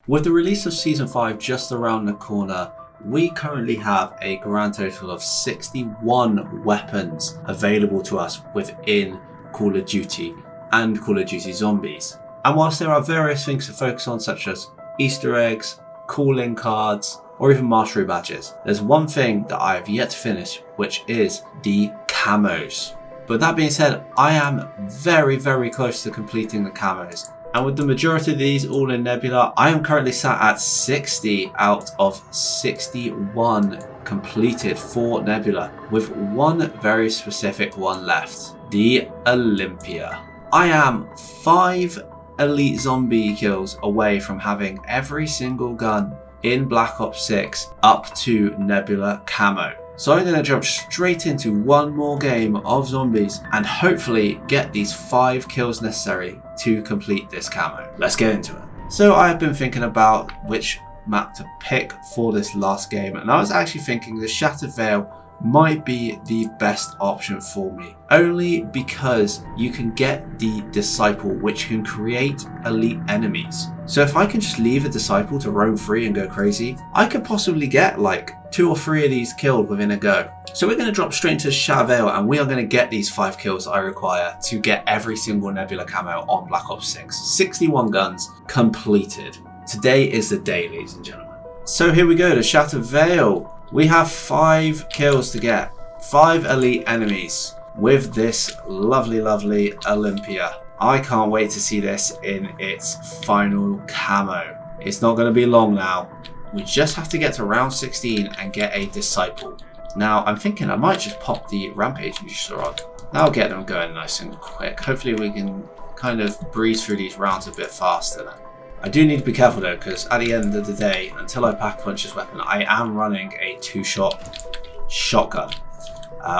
With the release of Season 5 just around the corner, we currently have a grand total of 61 weapons available to us within Call of Duty and Call of Duty Zombies. And whilst there are various things to focus on, such as Easter eggs, calling cards, or even mastery badges, there's one thing that I have yet to finish, which is the camos. But that being said, I am very close to completing the camos. And with the majority of these all in Nebula, I am currently sat at 60 out of 61 completed for Nebula, with one very specific one left, the Olympia. I am 5 elite zombie kills away from having every single gun in Black Ops 6 up to Nebula camo. So I'm going to jump straight into one more game of zombies and hopefully get these 5 kills necessary to complete this camo. Let's get into it. So I have been thinking about which map to pick for this last game, and I was actually thinking the Shattered Veil might be the best option for me, only because you can get the Disciple, which can create elite enemies. So if I can just leave a Disciple to roam free and go crazy, I could possibly get like 2 or 3 of these killed within a go. So we're going to drop straight into Shattered Veil, and we are going to get these 5 kills I require to get every single Nebula camo on Black Ops 6. 61 guns completed. Today is the day, ladies and gentlemen. So here we go, the Shattered Veil. We have 5 kills to get, 5 elite enemies with this lovely Olympia. I can't wait to see this in its final camo. It's not going to be long now. We just have to get to round 16 and get a Disciple. Now I'm thinking I might just pop the Rampage booster on. That'll get them going nice and quick. Hopefully we can kind of breeze through these rounds a bit faster then. I do need to be careful though, because at the end of the day, until I pack punch this weapon, I am running a 2-shot shotgun,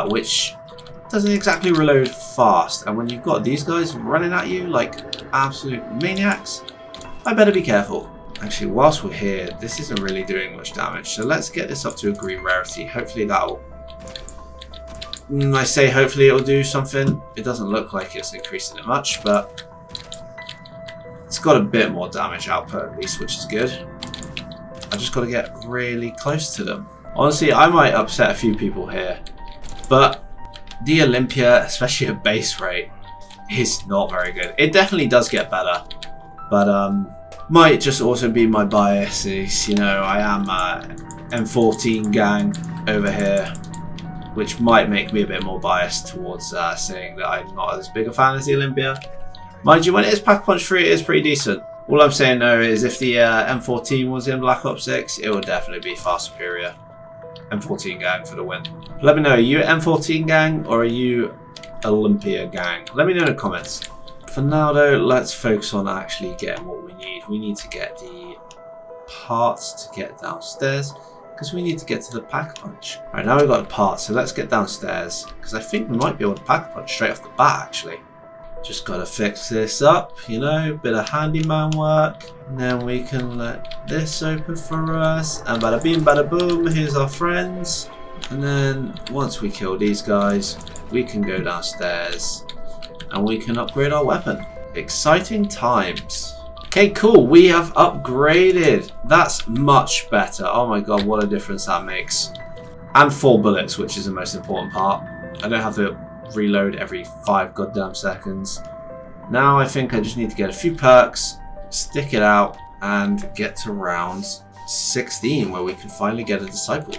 which doesn't exactly reload fast. And when you've got these guys running at you like absolute maniacs, I better be careful. Actually, whilst we're here, this isn't really doing much damage, so let's get this up to a green rarity. Hopefully that'll... I say hopefully it'll do something. It doesn't look like it's increasing it much, but it's got a bit more damage output at least, which is good. I just got to get really close to them. Honestly, I might upset a few people here, but the Olympia, especially at base rate, is not very good. It definitely does get better, but might just also be my biases. You know, I am M14 gang over here, which might make me a bit more biased towards saying that I'm not as big a fan as the Olympia. Mind you, when it is Pack Punch 3, it is pretty decent. All I'm saying though is if the M14 was in Black Ops 6, it would definitely be far superior. M14 gang for the win. Let me know, are you M14 gang or are you Olympia gang? Let me know in the comments. For now though, let's focus on actually getting what we need. We need to get the parts to get downstairs, because we need to get to the Pack Punch. Right, now we've got the parts, so let's get downstairs, because I think we might be able to Pack Punch straight off the bat actually. Just gotta fix this up, you know, bit of handyman work, and then we can let this open for us, and bada beam bada boom, here's our friends. And then once we kill these guys, we can go downstairs and we can upgrade our weapon. Exciting times. Okay, cool, we have upgraded. That's much better. Oh my god, what a difference that makes. And 4 bullets, which is the most important part. I don't have to reload every 5 goddamn seconds. Now I think I just need to get a few perks, stick it out, and get to round 16 where we can finally get a Disciple.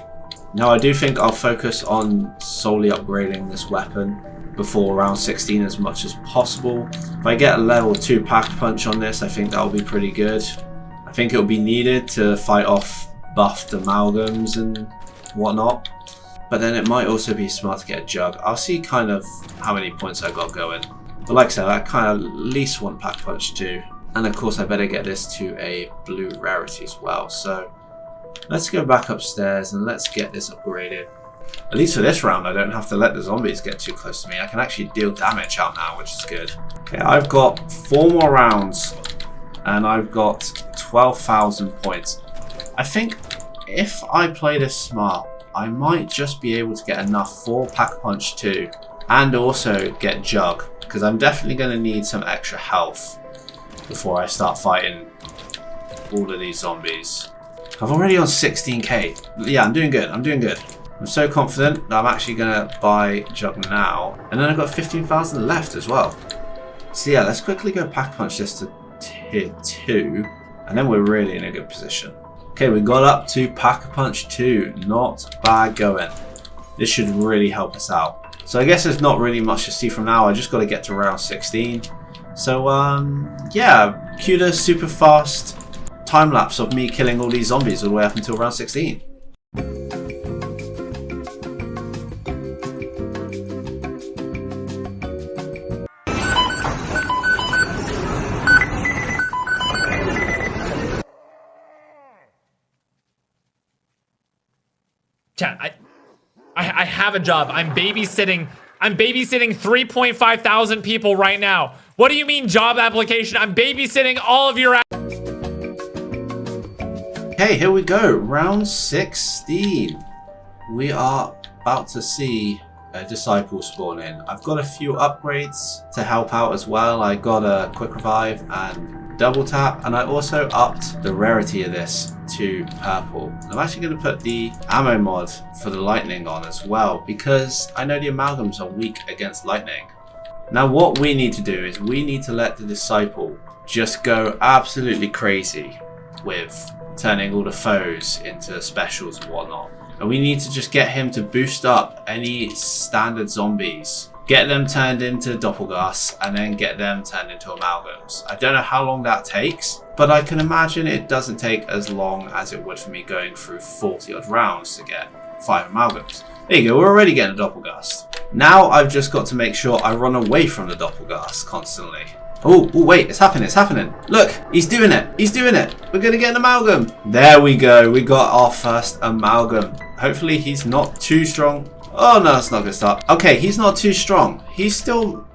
Now I do think I'll focus on solely upgrading this weapon before round 16 as much as possible. If I get a level 2 Pack Punch on this, I think that'll be pretty good. I think it'll be needed to fight off buffed amalgams and whatnot. But then it might also be smart to get a Jug. I'll see kind of how many points I got going. But like I said, I kind of at least want Pack Punch 2. And of course I better get this to a blue rarity as well. So let's go back upstairs and let's get this upgraded. At least for this round I don't have to let the zombies get too close to me. I can actually deal damage out now, which is good. Okay, I've got 4 more rounds and I've got 12,000 points. I think if I play this smart, I might just be able to get enough for Pack Punch 2 and also get Jug, because I'm definitely going to need some extra health before I start fighting all of these zombies. I'm already on 16k. Yeah, I'm doing good. I'm doing good. I'm so confident that I'm actually going to buy Jug now. And then I've got 15,000 left as well. So yeah, let's quickly go Pack-a-Punch this to tier 2. And then we're really in a good position. Okay, we got up to Pack-a-Punch 2. Not bad going. This should really help us out. So I guess there's not really much to see from now. I just got to get to round 16. So yeah, cue the super fast time lapse of me killing all these zombies all the way up until round 16. Chat, I have a job. I'm babysitting 3.5 thousand people right now. What do you mean job application? I'm babysitting all of your. Okay, here we go. Round 16. We are about to see a disciple spawn in. I've got a few upgrades to help out as well. I got a quick revive and double tap, and I also upped the rarity of this to purple. I'm actually going to put the ammo mod for the lightning on as well, because I know the amalgams are weak against lightning. Now what we need to do is we need to let the disciple just go absolutely crazy with turning all the foes into specials and whatnot. And we need to just get him to boost up any standard zombies, get them turned into doppelgasts, and then get them turned into amalgams. I don't know how long that takes, but I can imagine it doesn't take as long as it would for me going through 40 odd rounds to get 5 amalgams. There you go, we're already getting a doppelgast. Now I've just got to make sure I run away from the doppelgast constantly. Oh, wait, it's happening, it's happening. Look, he's doing it, he's doing it. We're gonna get an amalgam. There we go, we got our first amalgam. Hopefully he's not too strong. Oh no, that's not a good start. Okay, he's not too strong. He's still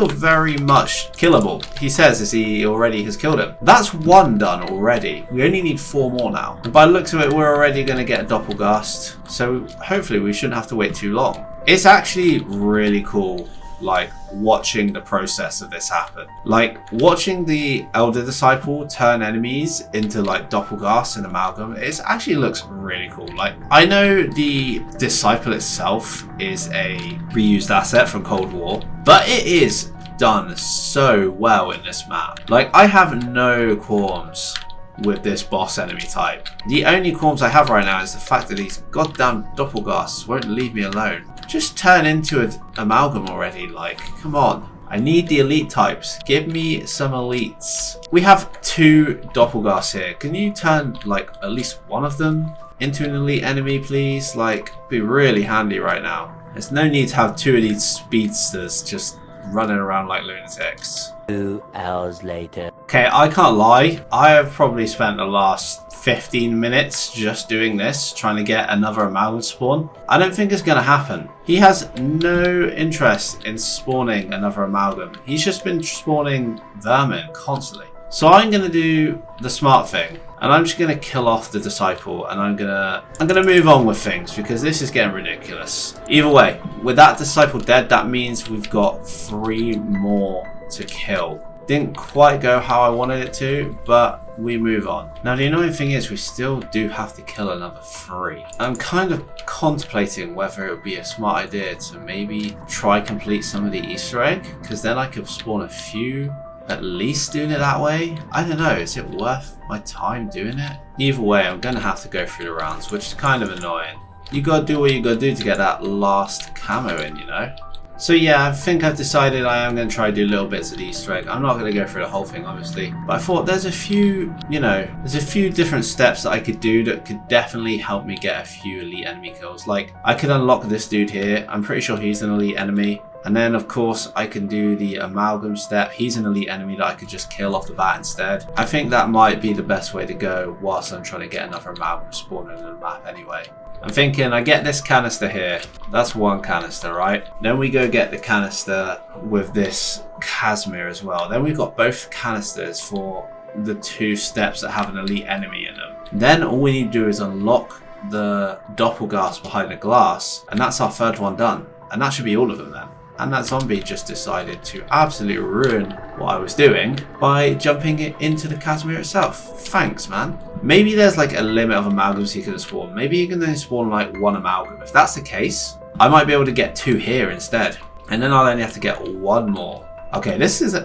very much killable. He says as he already has killed him. That's 1 done already. We only need 4 more now. And by the looks of it, we're already going to get a doppelgast. So hopefully we shouldn't have to wait too long. It's actually really cool, like, watching the process of this happen. Like, watching the Elder Disciple turn enemies into, like, doppelgast and amalgam, it actually looks really cool. Like, I know the Disciple itself is a reused asset from Cold War, but it is done so well in this map. Like, I have no qualms with this boss enemy type. The only qualms I have right now is the fact that these goddamn doppelgasts won't leave me alone. Just turn into an amalgam already, like, come on. I need the elite types. Give me some elites. We have 2 doppelgasts here. Can you turn, like, at least one of them into an elite enemy, please? Like, be really handy right now. There's no need to have 2 of these speedsters just running around like lunatics. 2 hours later. Okay, I can't lie. I have probably spent the last 15 minutes just doing this, trying to get another amalgam spawn. I don't think it's going to happen. He has no interest in spawning another amalgam. He's just been spawning vermin constantly. So I'm going to do the smart thing, and I'm just going to kill off the disciple, and I'm gonna move on with things, because this is getting ridiculous. Either way, with that disciple dead, that means we've got 3 more to kill. Didn't quite go how I wanted it to, but we move on. Now the annoying thing is we still do have to kill another 3. I'm kind of contemplating whether it would be a smart idea to maybe try complete some of the Easter egg, because then I could spawn a few, at least doing it that way. I don't know, is it worth my time doing it? Either way, I'm going to have to go through the rounds, which is kind of annoying. You got to do what you got to do to get that last camo in, you know? So yeah, I think I've decided I am going to try to do little bits of the Easter egg. I'm not going to go through the whole thing, obviously. But I thought there's a few, you know, there's a few different steps that I could do that could definitely help me get a few elite enemy kills. Like, I could unlock this dude here. I'm pretty sure he's an elite enemy. And then, of course, I can do the amalgam step. He's an elite enemy that I could just kill off the bat instead. I think that might be the best way to go whilst I'm trying to get another amalgam spawn in the map anyway. I'm thinking I get this canister here. That's 1 canister, right? Then we go get the canister with this Casimir as well. Then we've got both canisters for the 2 steps that have an elite enemy in them. Then all we need to do is unlock the doppelgast behind the glass, and that's our 3rd one done. And that should be all of them then. and that zombie just decided to absolutely ruin what I was doing by jumping into the Casimir itself. Thanks, man. Maybe there's like a limit of amalgams he can spawn. Maybe he can only spawn like 1 amalgam. If that's the case, I might be able to get 2 here instead. And then I'll only have to get 1 more. Okay, this is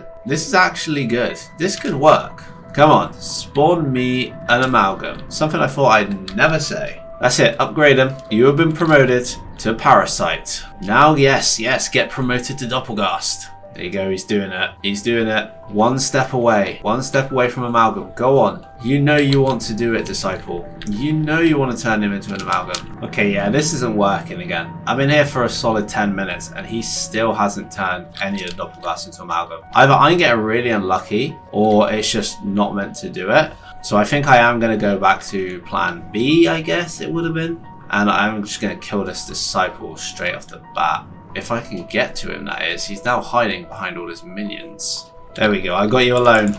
actually good. This could work. Come on, spawn me an amalgam. Something I thought I'd never say. That's it, upgrade him. You have been promoted to Parasite. Now, yes, get promoted to Doppelgast. There you go, he's doing it. He's doing it. 1 step away. 1 step away from amalgam. Go on. You know you want to do it, Disciple. You know you want to turn him into an amalgam. Okay, yeah, this isn't working again. I've been here for a solid 10 minutes and he still hasn't turned any of the Doppelgast into amalgam. Either I'm getting really unlucky or it's just not meant to do it. So I think I am going to go back to plan B, I guess it would have been. And I'm just going to kill this Disciple straight off the bat. If I can get to him, that is. He's now hiding behind all his minions. There we go. I got you alone.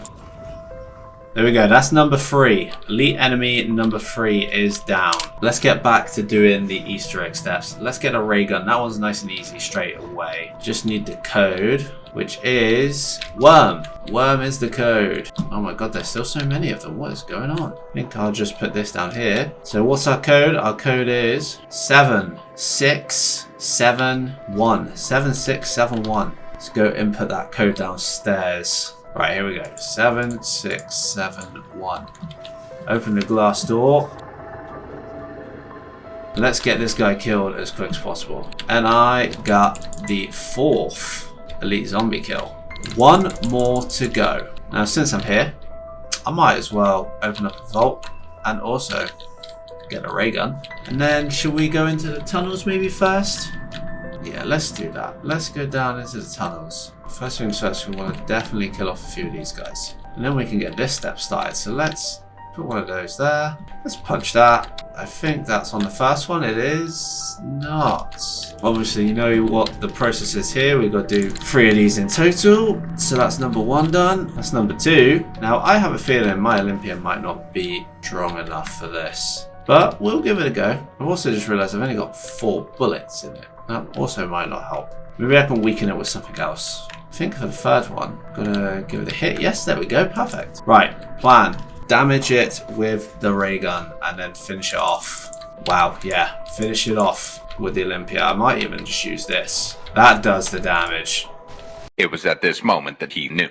There we go. That's number 3. Elite enemy number 3 is down. Let's get back to doing the Easter egg steps. Let's get a ray gun. That one's nice and easy straight away. Just need the code, which is worm. Worm is the code. Oh my god, there's still so many of them. What is going on? I think I'll just put this down here. So what's our code? Our code is 7671. 7671. Let's go input that code downstairs. Right, here we go. 7671. Open the glass door. Let's get this guy killed as quick as possible. And I got the 4th elite zombie kill. 1 more to go. Now, since I'm here, I might as well open up a vault and also get a ray gun. And then, should we go into the tunnels maybe first? Yeah, let's do that. Let's go down into the tunnels. First things first, we want to definitely kill off a few of these guys. And then we can get this step started. So let's put one of those there. Let's punch that. I think that's on the first one. It is not. Obviously, you know what the process is here. We've got to do 3 of these in total. So that's number 1 done. That's number 2. Now, I have a feeling my Olympian might not be strong enough for this. But we'll give it a go. I've also just realised I've only got 4 bullets in it. That also might not help. Maybe I can weaken it with something else. I think for the 3rd one, gotta give it a hit. Yes, there we go. Perfect. Right, plan. Damage it with the ray gun and then finish it off. Wow, yeah. Finish it off with the Olympia. I might even just use this. That does the damage. It was at this moment that he knew.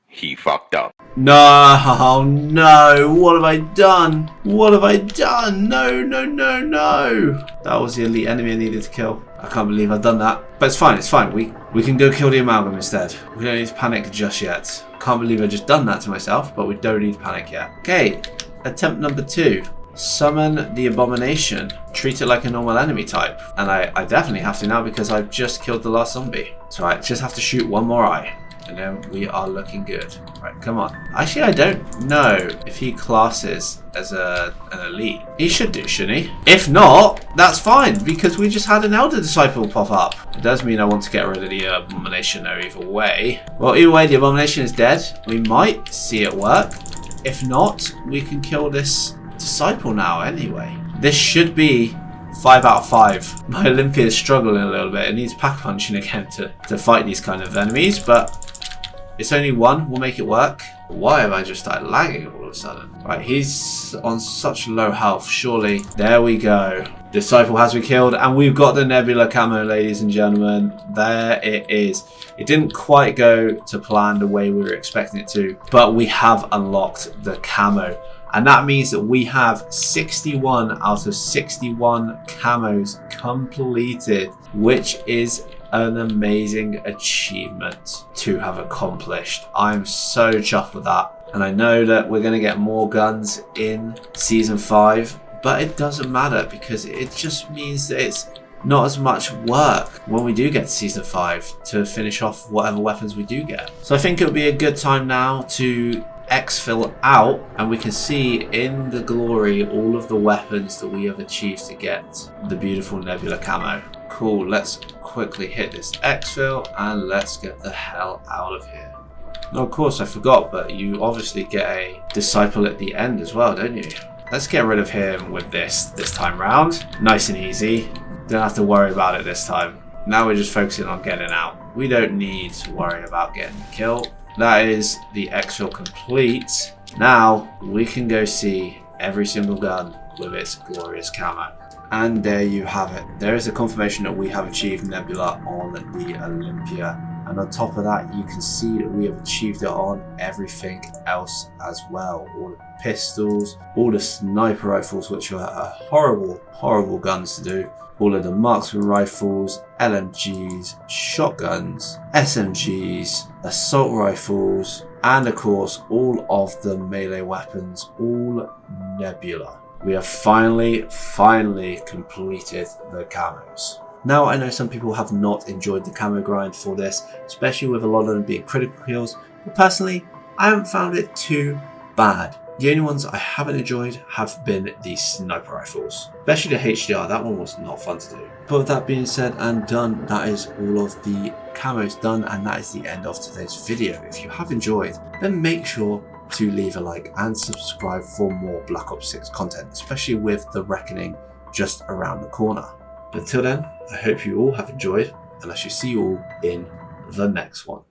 He fucked up. No, no. What have I done? What have I done? No, no, no, no. That was the elite enemy I needed to kill. I can't believe I've done that. But it's fine, it's fine. We can go kill the amalgam instead. We don't need to panic just yet. Can't believe I just done that to myself, but we don't need to panic yet. Okay, attempt number 2. Summon the abomination. Treat it like a normal enemy type. And I definitely have to now because I've just killed the last zombie. So I just have to shoot 1 more eye. And then we are looking good. Right, come on. Actually, I don't know if he classes as an elite. He should do, shouldn't he? If not, that's fine, because we just had an Elder Disciple pop up. It does mean I want to get rid of the Abomination though, either way. Well, either way, the Abomination is dead. We might see it work. If not, we can kill this Disciple now anyway. This should be 5 out of 5. My Olympia is struggling a little bit. It needs pack punching again to fight these kind of enemies, but it's only 1. We'll make it work. Why have I just started lagging all of a sudden? Right, he's on such low health. Surely. There we go. Disciple has been killed, and we've got the Nebula camo, ladies and gentlemen. There it is. It didn't quite go to plan the way we were expecting it to, but we have unlocked the camo. And that means that we have 61 out of 61 camos completed, which is an amazing achievement to have accomplished. I'm so chuffed with that. And I know that we're going to get more guns in Season 5, but it doesn't matter because it just means that it's not as much work when we do get to Season 5 to finish off whatever weapons we do get. So I think it would be a good time now to exfil out, and we can see in the glory all of the weapons that we have achieved to get the beautiful Nebula camo. Cool, let's quickly hit this exfil and let's get the hell out of here. Now, of course, I forgot, but you obviously get a Disciple at the end as well, don't you? Let's get rid of him with this time round. Nice and easy. Don't have to worry about it this time. Now we're just focusing on getting out. we don't need to worry about getting the kill. That is the exfil complete. Now we can go see every single gun with its glorious camo. And there you have it. There is a confirmation that we have achieved Nebula on the Olympia. And on top of that, you can see that we have achieved it on everything else as well. All the pistols, all the sniper rifles, which are horrible, horrible guns to do. All of the marksman rifles, LMGs, shotguns, SMGs, assault rifles, and of course, all of the melee weapons, all Nebula. We have finally completed the camos. Now, I know some people have not enjoyed the camo grind for this, especially with a lot of them being critical kills, but personally, I haven't found it too bad. The only ones I haven't enjoyed have been the sniper rifles, especially the HDR. That one was not fun to do. But with that being said and done, that is all of the camos done, and that is the end of today's video. If you have enjoyed, then make sure to leave a like and subscribe for more Black Ops 6 content, especially with the Reckoning just around the corner. But till then, I hope you all have enjoyed, and I shall see you all in the next one.